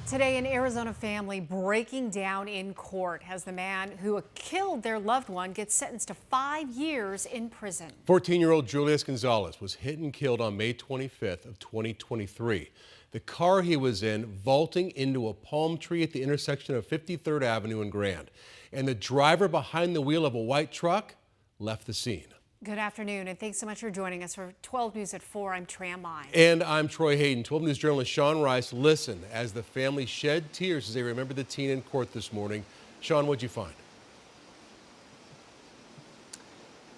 Today, an Arizona family breaking down in court as the man who killed their loved one gets sentenced to 5 years in prison. 14-year-old Julius Gonzalez was hit and killed on May 25th of 2023. The car he was in vaulting into a palm tree at the intersection of 53rd Avenue and Grand. And the driver behind the wheel of a white truck left the scene. Good afternoon, and thanks so much for joining us for 12 News at 4. I'm Tram Mine. And I'm Troy Hayden. 12 News journalist Sean Rice. Listen as the family shed tears as they remember the teen in court this morning. Sean, what'd you find?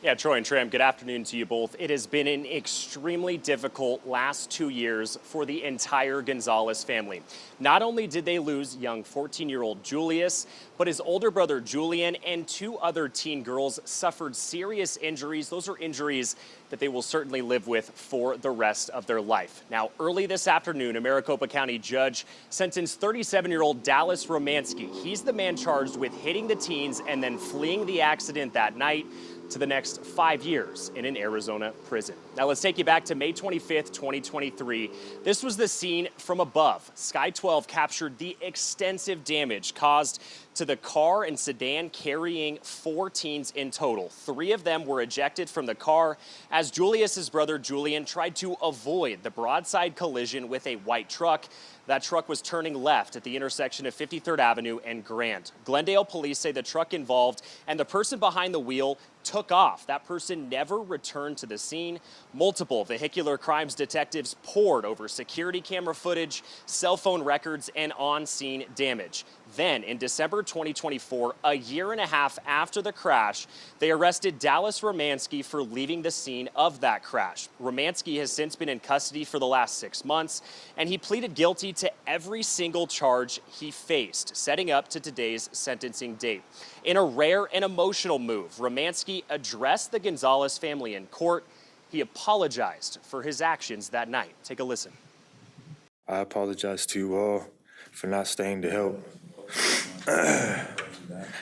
Yeah, Troy and Tram, good afternoon to you both. It has been an extremely difficult last 2 years for the entire Gonzalez family. Not only did they lose young 14-year-old Julius, but his older brother Julian and 2 other teen girls suffered serious injuries. Those are injuries that they will certainly live with for the rest of their life. Now, early this afternoon, a Maricopa County judge sentenced 37-year-old Dallas Romansky. He's the man charged with hitting the teens and then fleeing the accident that night to the next 5 years in an Arizona prison. Now let's take you back to May 25th, 2023. This was the scene from above. Sky 12 captured the extensive damage caused to the car and sedan carrying 4 teens in total. 3 of them were ejected from the car as Julius's brother Julian tried to avoid the broadside collision with a white truck. That truck was turning left at the intersection of 53rd Avenue and Grand. Glendale police say the truck involved and the person behind the wheel took off. That person never returned to the scene. Multiple vehicular crimes detectives pored over security camera footage, cell phone records, and on-scene damage. Then, in December 2024, a year and a half after the crash, they arrested Dallas Romansky for leaving the scene of that crash. Romansky has since been in custody for the last 6 months, and he pleaded guilty to every single charge he faced, setting up to today's sentencing date. In a rare and emotional move, Romansky addressed the Gonzalez family in court. He apologized for his actions that night. Take a listen. I apologize to you all for not staying to help.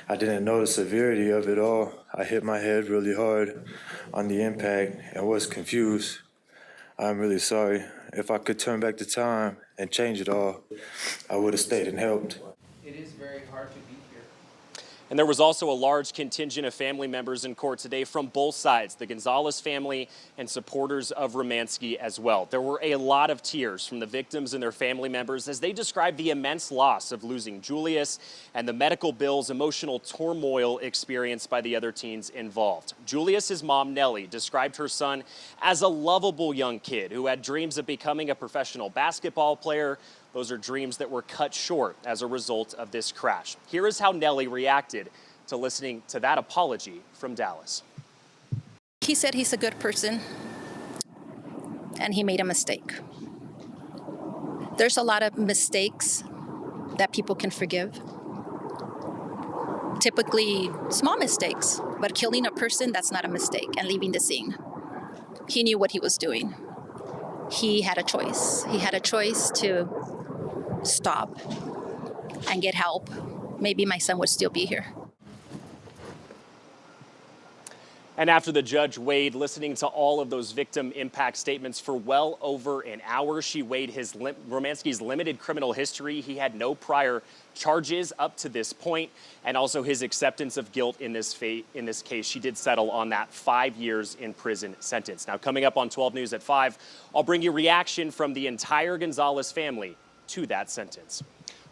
I didn't know the severity of it all. I hit my head really hard on the impact and was confused. I'm really sorry. If I could turn back the time and change it all, I would have stayed and helped. It is very hard to be here. And there was also a large contingent of family members in court today from both sides, the Gonzalez family and supporters of Romansky as well. There were a lot of tears from the victims and their family members as they described the immense loss of losing Julius and the medical bills, emotional turmoil experienced by the other teens involved. Julius's mom, Nellie, described her son as a lovable young kid who had dreams of becoming a professional basketball player. Those are dreams that were cut short as a result of this crash. Here is how Nellie reacted to listening to that apology from Dallas. He said he's a good person and he made a mistake. There's a lot of mistakes that people can forgive. Typically small mistakes, but killing a person, that's not a mistake, and leaving the scene. He knew what he was doing. He had a choice. He had a choice to stop and get help. Maybe my son would still be here. And after the judge weighed listening to all of those victim impact statements for well over an hour, she weighed Romansky's limited criminal history. He had no prior charges up to this point, and also his acceptance of guilt in this case. She did settle on that 5 years in prison sentence. Now, coming up on 12 News at 5, I'll bring you reaction from the entire Gonzalez family to that sentence.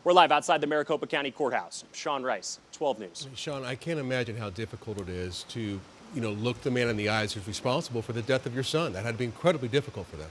We're live outside the Maricopa County Courthouse. Sean Rice, 12 News. Sean, I can't imagine how difficult it is to, look the man in the eyes who's responsible for the death of your son. That had to be incredibly difficult for them.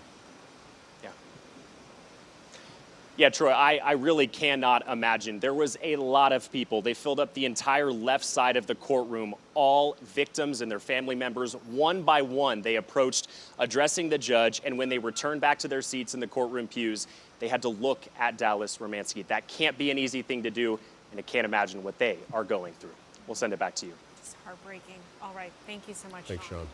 Yeah, Troy, I really cannot imagine. There was a lot of people. They filled up the entire left side of the courtroom, all victims and their family members. One by one, they approached addressing the judge, and when they returned back to their seats in the courtroom pews, they had to look at Dallas Romansky. That can't be an easy thing to do, and I can't imagine what they are going through. We'll send it back to you. It's heartbreaking. All right, thank you so much, Thanks, Sean. Sean.